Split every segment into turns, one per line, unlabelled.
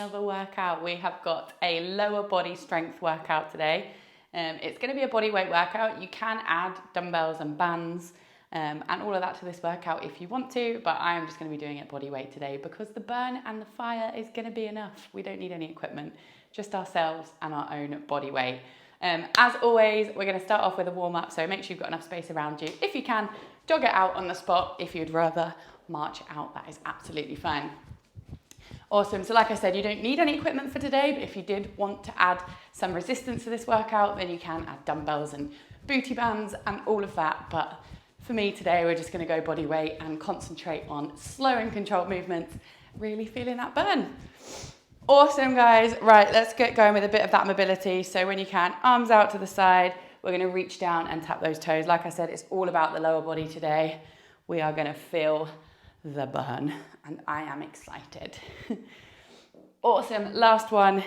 another workout. We have got a lower body strength workout today. It's going to be a body weight workout. You can add dumbbells and bands and all of that to this workout if you want to, but I am just going to be doing it body weight today because the burn and the fire is going to be enough. We don't need any equipment, just ourselves and our own body weight. As always, we're going to start off with a warm up, so make sure you've got enough space around you. If you can, jog it out on the spot. If you'd rather march out, that is absolutely fine. Awesome, so like I said, you don't need any equipment for today, but if you did want to add some resistance to this workout, then you can add dumbbells and booty bands and all of that. But for me today, we're just going to go body weight and concentrate on slow and controlled movements, really feeling that burn. Awesome, guys. Right, let's get going with a bit of that mobility. So when you can, arms out to the side, we're going to reach down and tap those toes. Like I said, it's all about the lower body today. We are going to feel the burn, and I am excited. Awesome, last one,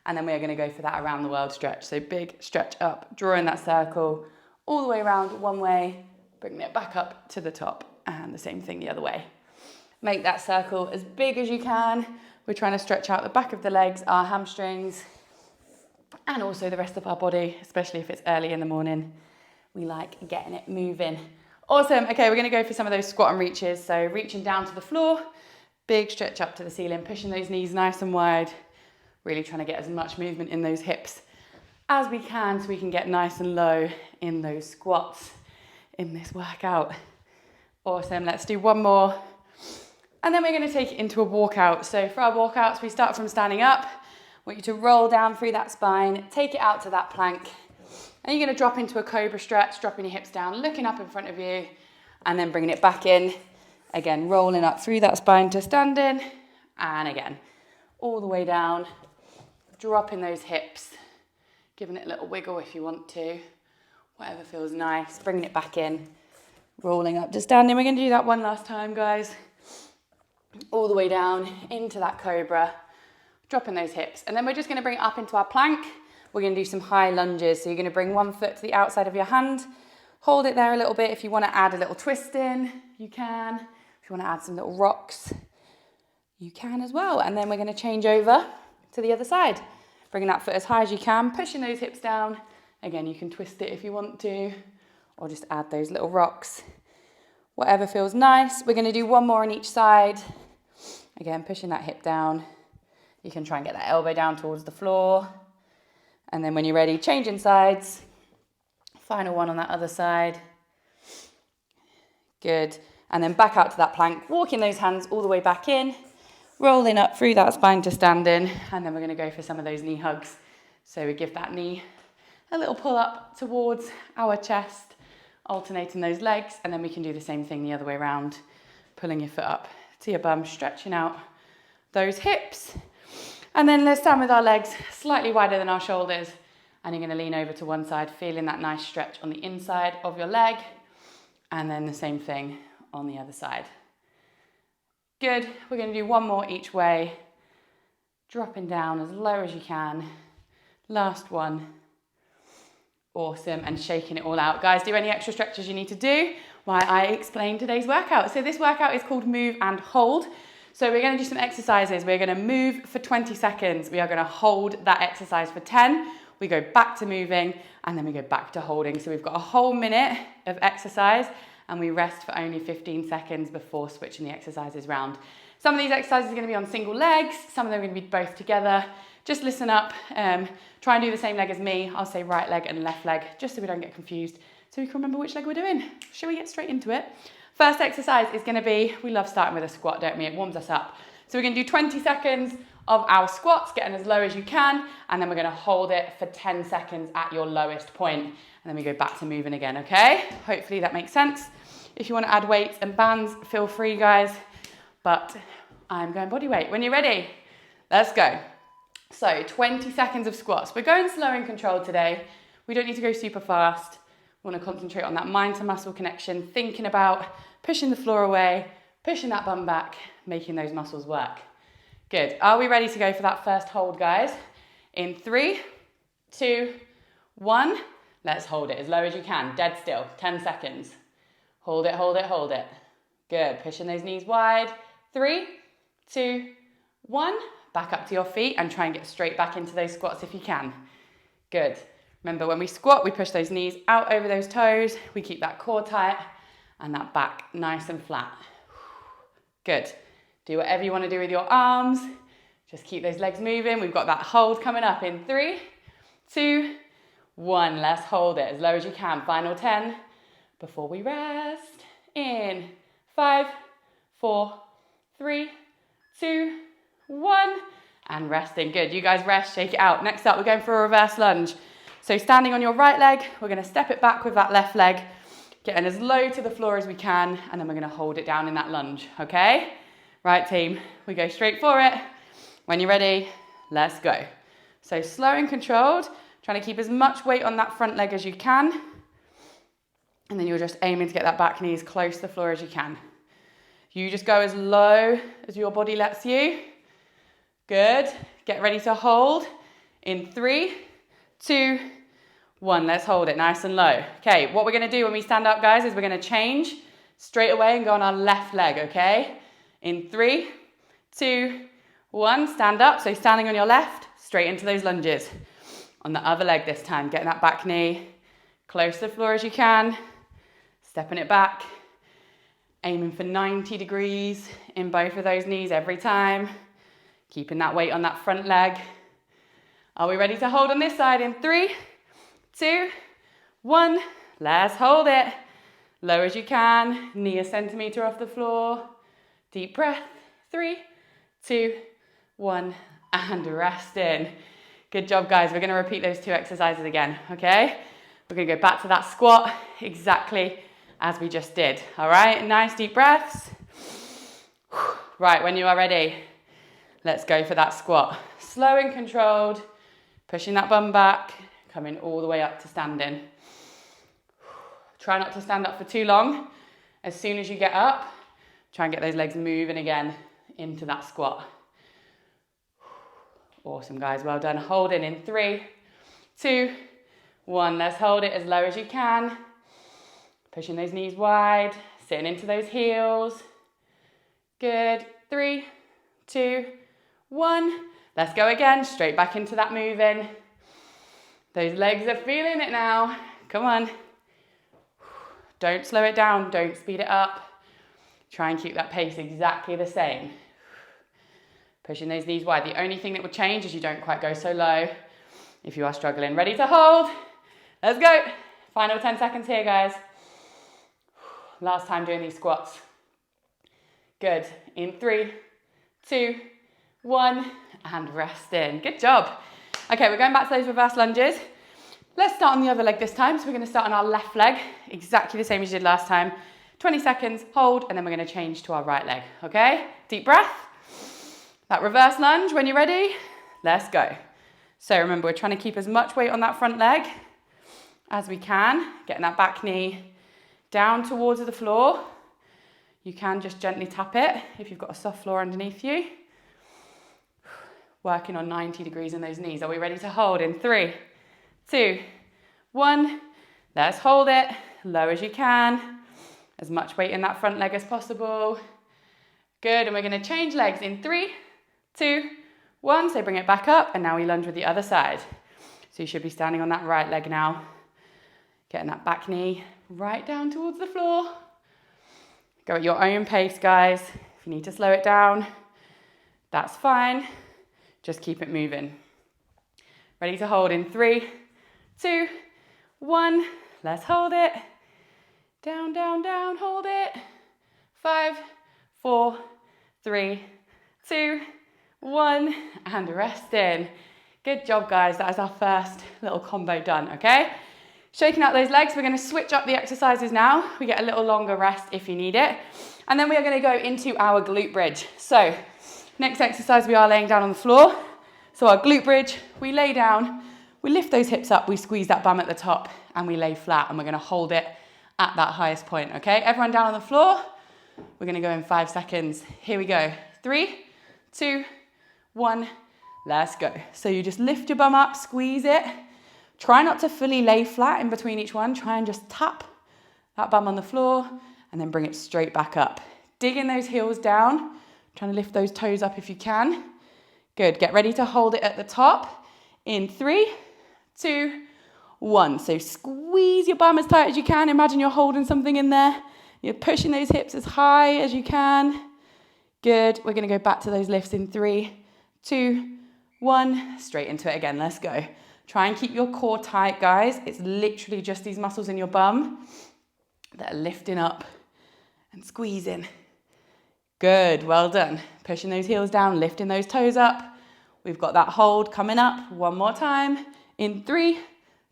and then we are going to go for that around the world stretch. So big stretch up, drawing that circle all the way around one way, bringing it back up to the top, and the same thing the other way. Make that circle as big as you can. We're trying to stretch out the back of the legs, our hamstrings, and also the rest of our body, especially if it's early in the morning. We like getting it moving. Awesome. Okay, we're going to go for some of those squat and reaches. So reaching down to the floor, big stretch up to the ceiling, pushing those knees nice and wide, really trying to get as much movement in those hips as we can so we can get nice and low in those squats in this workout. Awesome. Let's do one more. And then we're going to take it into a walkout. So for our walkouts, we start from standing up. I want you to roll down through that spine, take it out to that plank. And you're going to drop into a cobra stretch, dropping your hips down, looking up in front of you, and then bringing it back in. Again, rolling up through that spine to standing. And again, all the way down, dropping those hips, giving it a little wiggle if you want to, whatever feels nice, bringing it back in, rolling up to standing. We're going to do that one last time, guys. All the way down into that cobra, dropping those hips. And then we're just going to bring it up into our plank. We're going to do some high lunges. So you're going to bring one foot to the outside of your hand, hold it there a little bit. If you want to add a little twist in, you can. If you want to add some little rocks, you can as well. And then we're going to change over to the other side. Bringing that foot as high as you can, pushing those hips down. Again, you can twist it if you want to, or just add those little rocks. Whatever feels nice. We're going to do one more on each side. Again, pushing that hip down. You can try and get that elbow down towards the floor. And then when you're ready, changing sides. Final one on that other side. Good. And then back out to that plank, walking those hands all the way back in, rolling up through that spine to standing. And then we're going to go for some of those knee hugs. So we give that knee a little pull up towards our chest, alternating those legs. And then we can do the same thing the other way around, pulling your foot up to your bum, stretching out those hips. And then let's stand with our legs slightly wider than our shoulders. And you're going to lean over to one side, feeling that nice stretch on the inside of your leg. And then the same thing on the other side. Good. We're going to do one more each way. Dropping down as low as you can. Last one. Awesome. And shaking it all out. Guys, do any extra stretches you need to do while I explain today's workout. So this workout is called Move and Hold. So we're going to do some exercises. We're going to move for 20 seconds. We are going to hold that exercise for 10. We go back to moving and then we go back to holding. So we've got a whole minute of exercise and we rest for only 15 seconds before switching the exercises round. Some of these exercises are going to be on single legs. Some of them are going to be both together. Just listen up. Try and do the same leg as me. I'll say right leg and left leg just so we don't get confused, so we can remember which leg we're doing. Shall we get straight into it? First exercise is going to be, we love starting with a squat, don't we? It warms us up. So we're going to do 20 seconds of our squats, getting as low as you can, and then we're going to hold it for 10 seconds at your lowest point, and then we go back to moving again, okay? Hopefully that makes sense. If you want to add weights and bands, feel free, guys, but I'm going body weight. When you're ready, let's go. So 20 seconds of squats. We're going slow and controlled today. We don't need to go super fast. We want to concentrate on that mind to muscle connection, thinking about pushing the floor away, pushing that bum back, making those muscles work. Good. Are we ready to go for that first hold, guys? In 3, 2, 1. Let's hold it as low as you can. Dead still. 10 seconds. Hold it, hold it, hold it. Good. Pushing those knees wide. 3, 2, 1. back up to your feet and try and get straight back into those squats if you can. Good. Remember, when we squat, we push those knees out over those toes. We keep that core tight and that back nice and flat. Good. Do whatever you want to do with your arms. Just keep those legs moving. We've got that hold coming up in 3, 2, 1. Let's hold it as low as you can. Final 10 before we rest. In 5, 4, 3, 2, 1. And resting. Good. You guys rest, shake it out. Next up, we're going for a reverse lunge. So standing on your right leg, we're going to step it back with that left leg, getting as low to the floor as we can, and then we're going to hold it down in that lunge, okay? Right, team, we go straight for it. When you're ready, let's go. So slow and controlled, trying to keep as much weight on that front leg as you can, and then you're just aiming to get that back knee as close to the floor as you can. You just go as low as your body lets you. Good. Get ready to hold in 3, 2, 1. Let's hold it nice and low. Okay, what we're going to do when we stand up, guys, is we're going to change straight away and go on our left leg, okay? In 3, 2, 1, stand up. So standing on your left, straight into those lunges. On the other leg this time, getting that back knee close to the floor as you can. Stepping it back. Aiming for 90 degrees in both of those knees every time. Keeping that weight on that front leg. Are we ready to hold on this side in 3, 2, 1. Let's hold it. Low as you can. Knee a centimetre off the floor. Deep breath. 3, 2, 1. And rest in. Good job, guys. We're going to repeat those 2 exercises again, okay? We're going to go back to that squat exactly as we just did. All right, nice deep breaths. Right, when you are ready, let's go for that squat. Slow and controlled. Pushing that bum back, coming all the way up to standing. Try not to stand up for too long. As soon as you get up, try and get those legs moving again into that squat. Awesome, guys, well done. Holding in 3, 2, 1. Let's hold it as low as you can. Pushing those knees wide, sitting into those heels. Good. 3, 2, 1. Let's go again, straight back into that moving. Those legs are feeling it now. Come on. Don't slow it down, don't speed it up. Try and keep that pace exactly the same. Pushing those knees wide. The only thing that will change is you don't quite go so low if you are struggling. Ready to hold? Let's go. Final 10 seconds here, guys. Last time doing these squats. Good. In 3, 2, 1, and rest in. Good job. Okay, we're going back to those reverse lunges. Let's start on the other leg this time. So we're going to start on our left leg, exactly the same as you did last time. 20 seconds, hold, and then we're going to change to our right leg, okay? Deep breath. That reverse lunge, when you're ready, let's go. So remember, we're trying to keep as much weight on that front leg as we can, getting that back knee down towards the floor. You can just gently tap it if you've got a soft floor underneath you. Working on 90 degrees in those knees. Are we ready to hold in 3, 2, 1. Let's hold it, low as you can. As much weight in that front leg as possible. Good, and we're gonna change legs in 3, 2, 1. So bring it back up, and now we lunge with the other side. So you should be standing on that right leg now. Getting that back knee right down towards the floor. Go at your own pace, guys. If you need to slow it down, that's fine. Just keep it moving. Ready to hold in 3, 2, 1. Let's hold it. Down, down, down, hold it. 5, 4, 3, 2, 1. And rest in. Good job, guys. That is our first little combo done, okay? Shaking out those legs, we're going to switch up the exercises now. We get a little longer rest if you need it. And then we are going to go into our glute bridge. So, next exercise, we are laying down on the floor. So our glute bridge, we lay down, we lift those hips up, we squeeze that bum at the top, and we lay flat, and we're going to hold it at that highest point, okay? Everyone down on the floor. We're going to go in 5 seconds. Here we go. 3, 2, 1. Let's go. So you just lift your bum up, squeeze it. Try not to fully lay flat in between each one. Try and just tap that bum on the floor and then bring it straight back up. Digging those heels down. Trying to lift those toes up if you can. Good, get ready to hold it at the top in 3, 2, 1. So squeeze your bum as tight as you can. Imagine you're holding something in there. You're pushing those hips as high as you can. Good, we're gonna go back to those lifts in 3, 2, 1. Straight into it again, let's go. Try and keep your core tight, guys. It's literally just these muscles in your bum that are lifting up and squeezing. Good, well done. Pushing those heels down, lifting those toes up. We've got that hold coming up. One more time. In 3,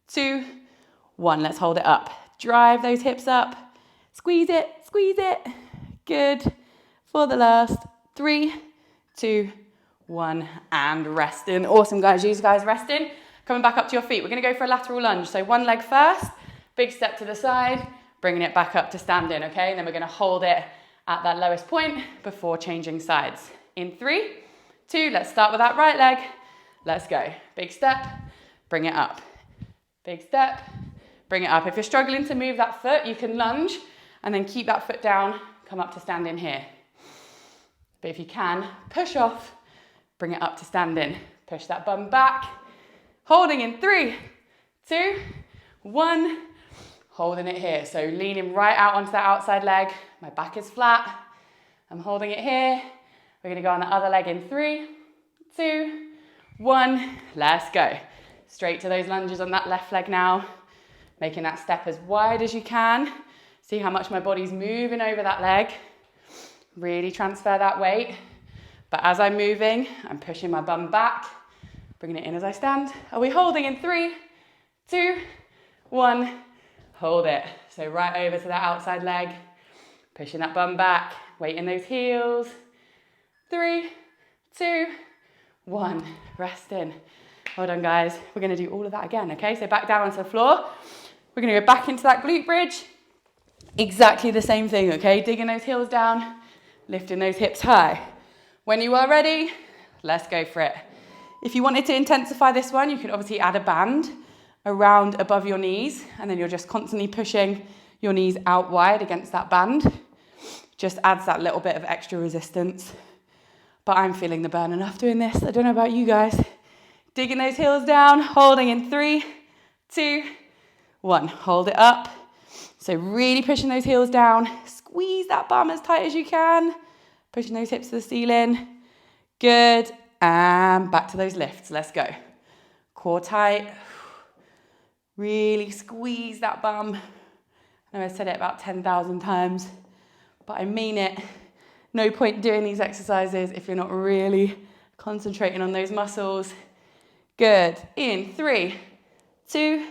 2, 1. Let's hold it up. Drive those hips up. Squeeze it, squeeze it. Good. For the last 3, 2, 1. And resting. Awesome, guys. You guys resting. Coming back up to your feet. We're going to go for a lateral lunge. So one leg first. Big step to the side. Bringing it back up to standing, okay? And then we're going to hold it at that lowest point before changing sides. In 3, 2, let's start with that right leg. Let's go. Big step, bring it up. Big step, bring it up. If you're struggling to move that foot, you can lunge and then keep that foot down, come up to standing here. But if you can, push off, bring it up to standing. Push that bum back. Holding in 3, 2, 1. Holding it here. So leaning right out onto that outside leg. My back is flat. I'm holding it here. We're going to go on the other leg in 3, 2, 1. Let's go. Straight to those lunges on that left leg now. Making that step as wide as you can. See how much my body's moving over that leg. Really transfer that weight. But as I'm moving, I'm pushing my bum back. Bringing it in as I stand. Are we holding in 3, 2, 1. Hold it. So right over to that outside leg. Pushing that bum back. Weight in those heels. 3, 2, 1. Rest in. Well done, guys. We're going to do all of that again, okay? So back down onto the floor. We're going to go back into that glute bridge. Exactly the same thing, okay? Digging those heels down. Lifting those hips high. When you are ready, let's go for it. If you wanted to intensify this one, you could obviously add a band around above your knees, and then you're just constantly pushing your knees out wide against that band. Just adds that little bit of extra resistance. But I'm feeling the burn enough doing this. I don't know about you guys. Digging those heels down, holding in 3, 2, 1. Hold it up. So really pushing those heels down. Squeeze that bum as tight as you can. Pushing those hips to the ceiling. Good. And back to those lifts. Let's go. Core tight. Really squeeze that bum. I know I said it about 10,000 times, but I mean it. No point doing these exercises if you're not really concentrating on those muscles. Good. In 3, 2,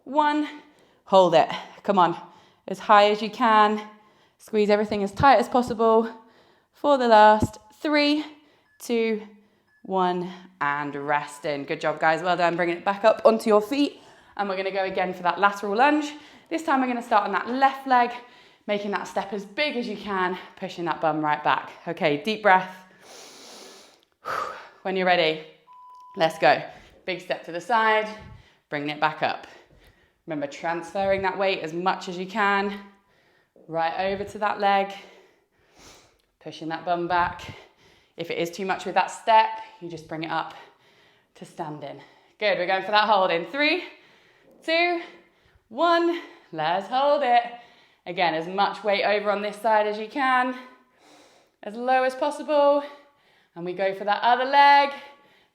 1. Hold it. Come on. As high as you can. Squeeze everything as tight as possible. For the last 3, 2, 1. And rest in. Good job, guys. Well done. Bringing it back up onto your feet. And we're going to go again for that lateral lunge. This time we're going to start on that left leg, making that step as big as you can, pushing that bum right back. Okay, deep breath. When you're ready, let's go. Big step to the side, bringing it back up. Remember, transferring that weight as much as you can, right over to that leg, pushing that bum back. If it is too much with that step, you just bring it up to standing. Good, we're going for that hold in 3, 2, 1. Let's hold it. Again, as much weight over on this side as you can, as low as possible. And we go for that other leg.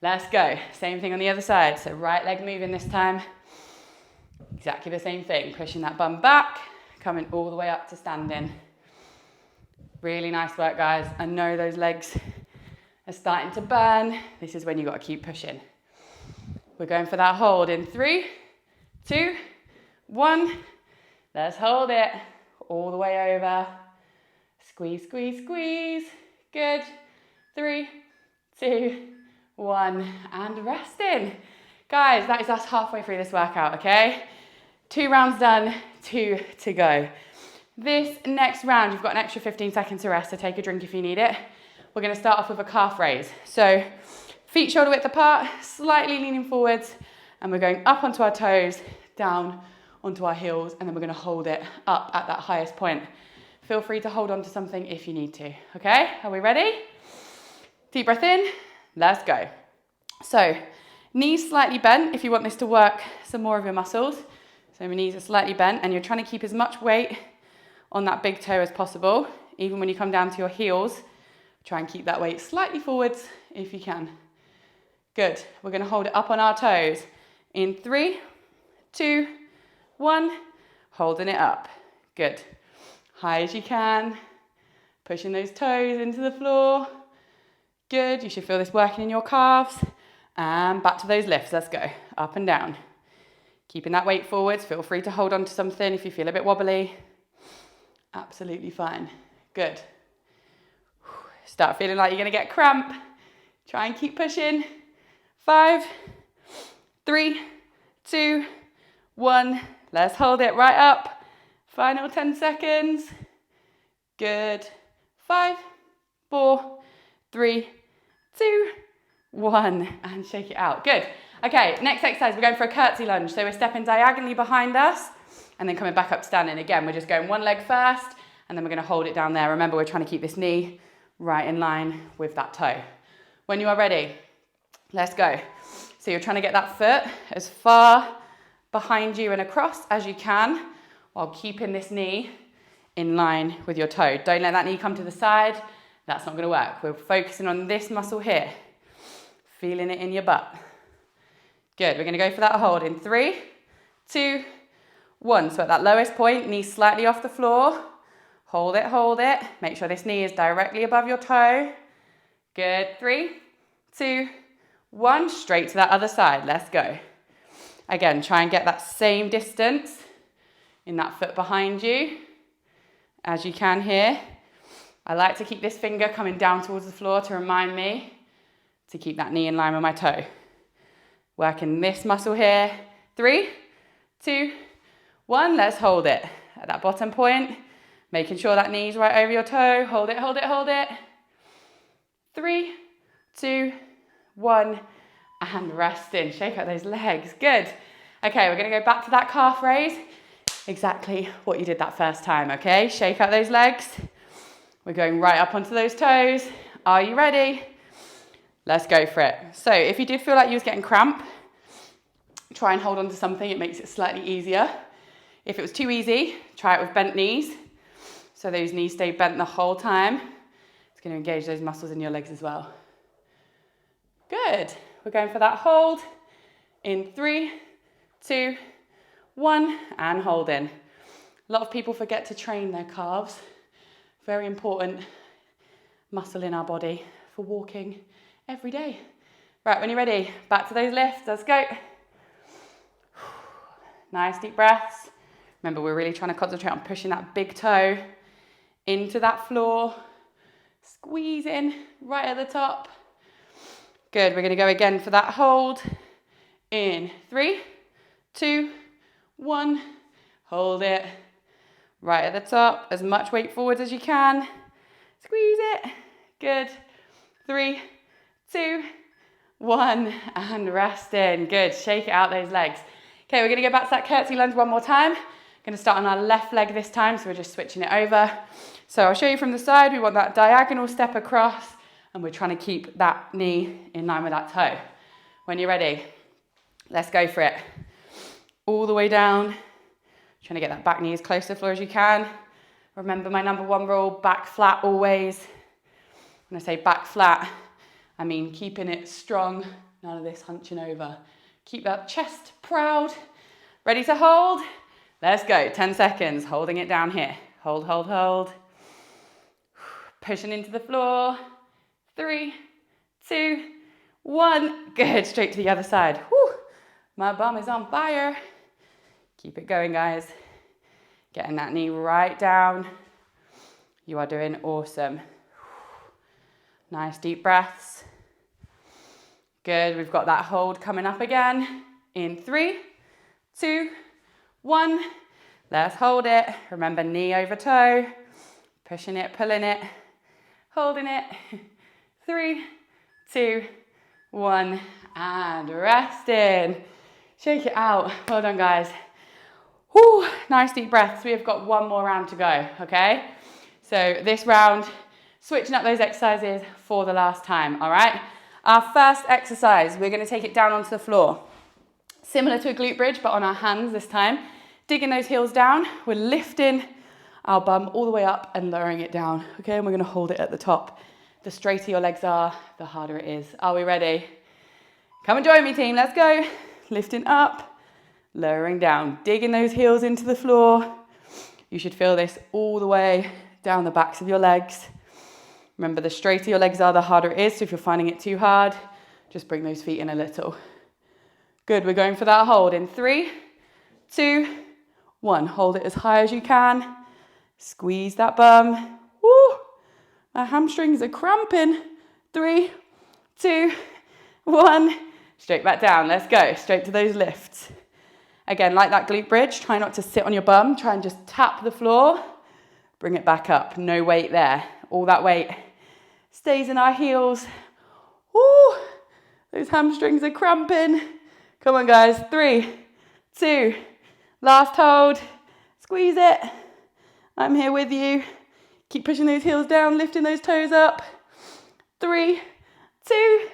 Let's go. Same thing on the other side. So right leg moving this time. Exactly the same thing. Pushing that bum back, coming all the way up to standing. Really nice work, guys. I know those legs are starting to burn. This is when you've got to keep pushing. We're going for that hold in 3, 2, 1. Let's hold it all the way over. Squeeze, squeeze, squeeze. Good. 3, 2, 1. And rest in. Guys, that is us halfway through this workout, okay? 2 rounds done, 2 to go. This next round, you've got an extra 15 seconds to rest, so take a drink if you need it. We're going to start off with a calf raise. So feet shoulder width apart, slightly leaning forwards, and we're going up onto our toes, down onto our heels, and then we're going to hold it up at that highest point. Feel free to hold on to something if you need to, okay? Are we ready? Deep breath in, Let's go. So knees slightly bent if you want this to work some more of your muscles. So my knees are slightly bent and you're trying to keep as much weight on that big toe as possible. Even when you come down to your heels, try and keep that weight slightly forwards if you can. Good. We're going to hold it up on our toes. In 3, 2, 1, holding it up. Good. High as you can. Pushing those toes into the floor. Good. You should feel this working in your calves. And back to those lifts. Let's go. Up and down. Keeping that weight forwards. Feel free to hold on to something if you feel a bit wobbly. Absolutely fine. Good. Start feeling like you're going to get cramp. Try and keep pushing. 5, 3, 2, 1. Let's hold it right up. Final 10 seconds. Good. 5, 4, 3, 2, 1. And shake it out. Good. Okay, next exercise, we're going for a curtsy lunge. So we're stepping diagonally behind us and then coming back up standing. Again, we're just going one leg first and then we're going to hold it down there. Remember, we're trying to keep this knee right in line with that toe. When you are ready, let's go. So you're trying to get that foot as far behind you and across as you can while keeping this knee in line with your toe. Don't let that knee come to the side. That's not going to work. We're focusing on this muscle here. Feeling it in your butt. Good. We're going to go for that hold in 3, 2, 1. So at that lowest point, knee slightly off the floor. Hold it, hold it. Make sure this knee is directly above your toe. Good. 3, 2, 1. Straight to that other side. Let's go. Again, try and get that same distance in that foot behind you as you can here. I like to keep this finger coming down towards the floor to remind me to keep that knee in line with my toe. Working this muscle here. 3, 2, 1. Let's hold it at that bottom point. Making sure that knee's right over your toe. Hold it, hold it, hold it. 3, 2, 1. And resting. Shake out those legs. Good. Okay, we're going to go back to that calf raise. Exactly what you did that first time, okay? Shake out those legs. We're going right up onto those toes. Are you ready? Let's go for it. So if you did feel like you was getting cramp, try and hold on to something. It makes it slightly easier. If it was too easy, try it with bent knees. So those knees stay bent the whole time. It's going to engage those muscles in your legs as well. Good. We're going for that hold in 3, 2, 1, and hold in. A lot of people forget to train their calves. Very important muscle in our body for walking every day. Right, when you're ready, back to those lifts. Let's go. Nice deep breaths. Remember, we're really trying to concentrate on pushing that big toe into that floor. Squeeze in right at the top. Good, we're going to go again for that hold. In 3, 2, 1. Hold it. Right at the top. As much weight forward as you can. Squeeze it. Good. 3, 2, 1. And rest in. Good. Shake it out those legs. Okay, we're going to go back to that curtsy lunge one more time. Going to start on our left leg this time, so we're just switching it over. So I'll show you from the side. We want that diagonal step across, and we're trying to keep that knee in line with that toe. When you're ready, let's go for it. All the way down. Trying to get that back knee as close to the floor as you can. Remember my number one rule, back flat always. When I say back flat, I mean keeping it strong, none of this hunching over. Keep that chest proud. Ready to hold? Let's go, 10 seconds, holding it down here. Hold, hold, hold. Pushing into the floor. 3, 2, 1. Good, straight to the other side. Whew. My bum is on fire. Keep it going, guys. Getting that knee right down. You are doing awesome. Nice deep breaths. Good, we've got that hold coming up again. In 3, 2, 1. Let's hold it. Remember, knee over toe. Pushing it, pulling it. Holding it. 3, 2, 1. And resting. Shake it out. Well done, guys. Whew, nice deep breaths. We have got one more round to go, okay? So this round, switching up those exercises for the last time, all right? Our first exercise, we're gonna take it down onto the floor. Similar to a glute bridge, but on our hands this time. Digging those heels down, we're lifting our bum all the way up and lowering it down, okay? And we're gonna hold it at the top. The straighter your legs are, the harder it is. Are we ready? Come and join me, team, let's go. Lifting up, lowering down, digging those heels into the floor. You should feel this all the way down the backs of your legs. Remember, the straighter your legs are, the harder it is. So if you're finding it too hard, just bring those feet in a little. Good, we're going for that hold in 3, 2, 1. Hold it as high as you can. Squeeze that bum. Woo! My hamstrings are cramping. 3, 2, 1. Straight back down, let's go. Straight to those lifts. Again, like that glute bridge, try not to sit on your bum. Try and just tap the floor. Bring it back up, no weight there. All that weight stays in our heels. Woo! Those hamstrings are cramping. Come on, guys. 3, 2, last hold. Squeeze it. I'm here with you. Keep pushing those heels down, lifting those toes up. 3, 2,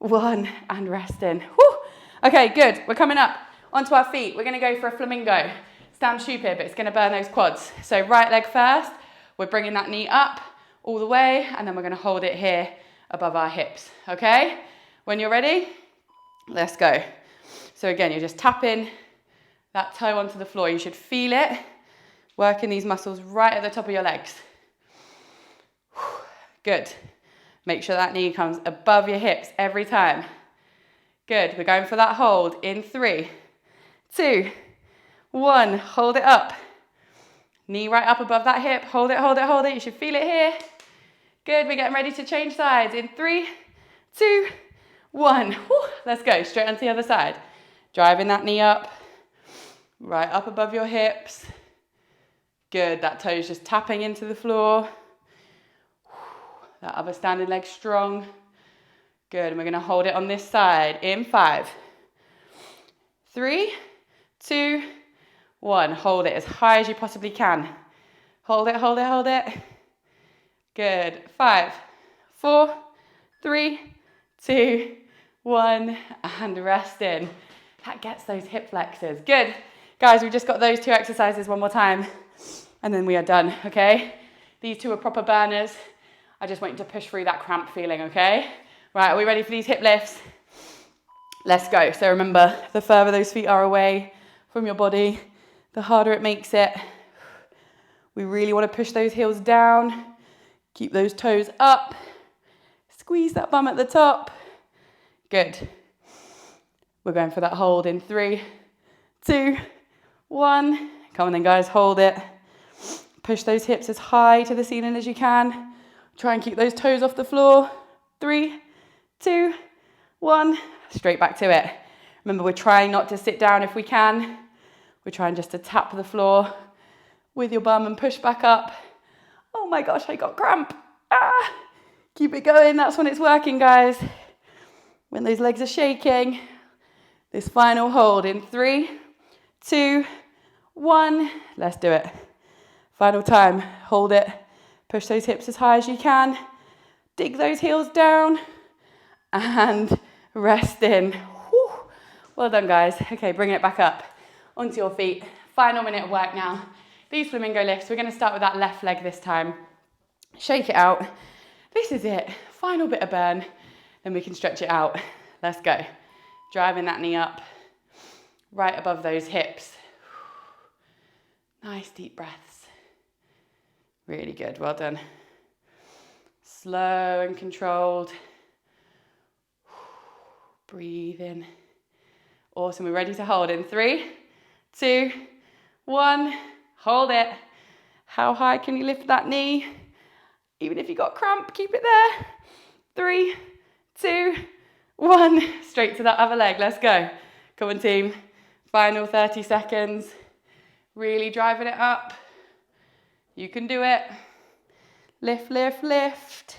1, and resting. Woo! Okay, good. We're coming up onto our feet. We're gonna go for a flamingo. Stand stupid, but it's gonna burn those quads. So right leg first, we're bringing that knee up all the way, and then we're gonna hold it here above our hips, okay? When you're ready, let's go. So again, you're just tapping that toe onto the floor. You should feel it, working these muscles right at the top of your legs. Good. Make sure that knee comes above your hips every time. Good, we're going for that hold in 3, 2, 1. Hold it up. Knee right up above that hip. Hold it, hold it, hold it. You should feel it here. Good, we're getting ready to change sides in 3, 2, 1. Woo. Let's go, straight onto the other side. Driving that knee up, right up above your hips. Good, that toe's just tapping into the floor. That other standing leg strong. Good, and we're gonna hold it on this side in 5, 3, 2, 1. Hold it as high as you possibly can. Hold it, hold it, hold it. Good, 5, 4, 3, 2, 1, and resting. That gets those hip flexors. Good. Guys, we've just got those 2 exercises one more time, and then we are done, okay? These 2 are proper burners. I just want you to push through that cramp feeling, okay? Right, are we ready for these hip lifts? Let's go. So remember, the further those feet are away from your body, the harder it makes it. We really want to push those heels down. Keep those toes up. Squeeze that bum at the top. Good. We're going for that hold in 3, 2, 1. Come on then, guys, hold it. Push those hips as high to the ceiling as you can. Try and keep those toes off the floor. 3, 2, 1. Straight back to it. Remember, we're trying not to sit down if we can. We're trying just to tap the floor with your bum and push back up. Oh my gosh, I got cramp. Ah! Keep it going, that's when it's working, guys. When those legs are shaking. This final hold in 3, 2, 1. Let's do it. Final time, hold it. Push those hips as high as you can. Dig those heels down and rest in. Whew. Well done, guys. Okay, bring it back up onto your feet. Final minute of work now. These flamingo lifts, we're gonna start with that left leg this time. Shake it out. This is it. Final bit of burn. Then we can stretch it out. Let's go. Driving that knee up, right above those hips. Nice deep breaths. Really good, well done. Slow and controlled. Breathe in. Awesome, we're ready to hold in 3, 2, 1. Hold it. How high can you lift that knee? Even if you got cramp, keep it there. 3, 2, 1. Straight to that other leg, let's go. Come on, team. Final 30 seconds. Really driving it up. You can do it. Lift, lift, lift.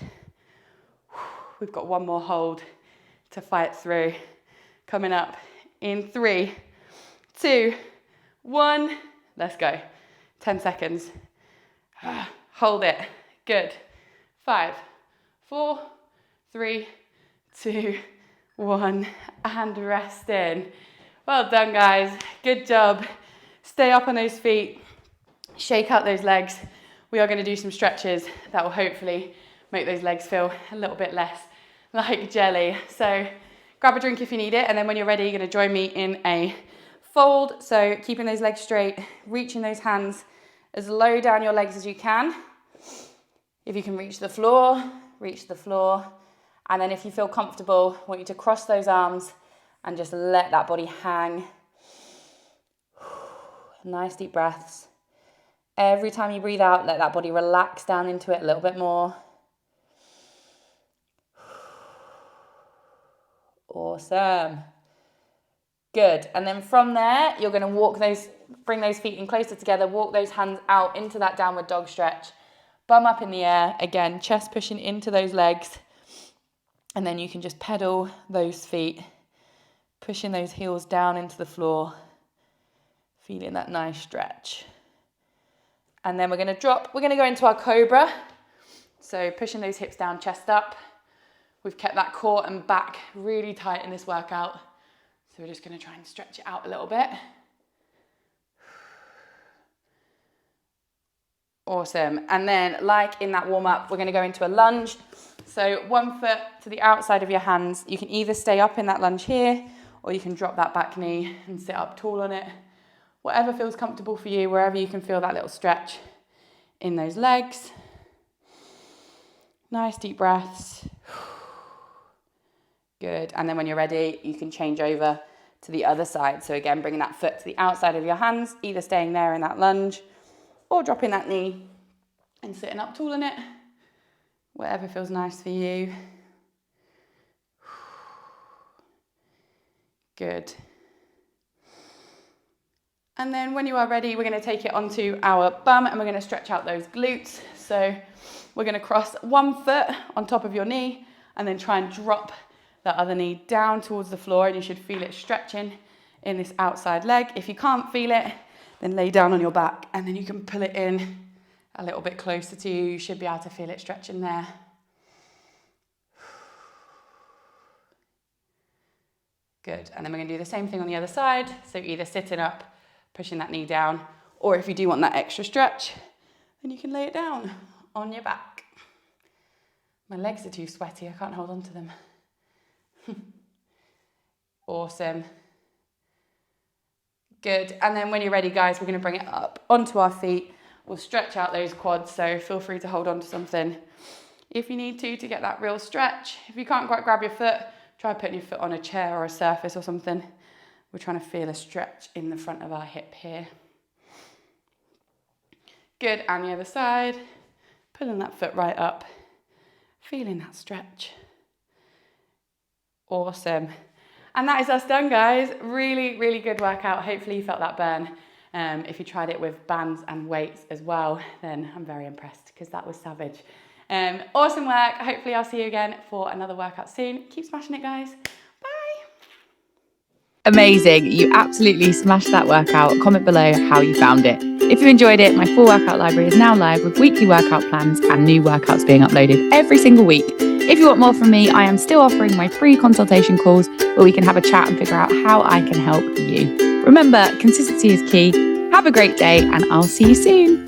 We've got one more hold to fight through. Coming up in 3, 2, 1. Let's go. 10 seconds. Hold it. Good. 5, 4, 3, 2, 1, and rest in. Well done, guys. Good job. Stay up on those feet. Shake out those legs. We are going to do some stretches that will hopefully make those legs feel a little bit less like jelly. So grab a drink if you need it, and then when you're ready, you're going to join me in a fold. So keeping those legs straight, reaching those hands as low down your legs as you can. If you can reach the floor, reach the floor. And then if you feel comfortable, I want you to cross those arms and just let that body hang. Nice deep breaths. Every time you breathe out, let that body relax down into it a little bit more. Awesome. Good. And then from there, you're going to bring those feet in closer together, walk those hands out into that downward dog stretch. Bum up in the air. Again, chest pushing into those legs. And then you can just pedal those feet, pushing those heels down into the floor, feeling that nice stretch. And then we're going to drop. We're going to go into our cobra. So pushing those hips down, chest up. We've kept that core and back really tight in this workout. So we're just going to try and stretch it out a little bit. Awesome. And then like in that warm up, we're going to go into a lunge. So one foot to the outside of your hands. You can either stay up in that lunge here, or you can drop that back knee and sit up tall on it. Whatever feels comfortable for you, wherever you can feel that little stretch in those legs. Nice deep breaths. Good. And then when you're ready, you can change over to the other side. So again, bringing that foot to the outside of your hands, either staying there in that lunge or dropping that knee and sitting up tall in it. Whatever feels nice for you. Good. And then when you are ready, we're going to take it onto our bum and we're going to stretch out those glutes. So we're going to cross one foot on top of your knee and then try and drop that other knee down towards the floor, and you should feel it stretching in this outside leg. If you can't feel it, then lay down on your back and then you can pull it in a little bit closer to you. You should be able to feel it stretching there. Good. And then we're going to do the same thing on the other side. So either sitting up, pushing that knee down, or if you do want that extra stretch, then you can lay it down on your back. My legs are too sweaty, I can't hold on to them. Awesome. Good. And then when you're ready, guys, we're going to bring it up onto our feet. We'll stretch out those quads, so feel free to hold on to something if you need to get that real stretch. If you can't quite grab your foot, try putting your foot on a chair or a surface or something. We're trying to feel a stretch in the front of our hip here. Good. And the other side. Pulling that foot right up. Feeling that stretch. Awesome. And that is us done, guys. Really, really good workout. Hopefully you felt that burn. If you tried it with bands and weights as well, then I'm very impressed because that was savage. Awesome work. Hopefully I'll see you again for another workout soon. Keep smashing it, guys. Bye.
Amazing. You absolutely smashed that workout. Comment below how you found it. If you enjoyed it, my full workout library is now live with weekly workout plans and new workouts being uploaded every single week. If you want more from me, I am still offering my free consultation calls where we can have a chat and figure out how I can help you. Remember, consistency is key. Have a great day and I'll see you soon.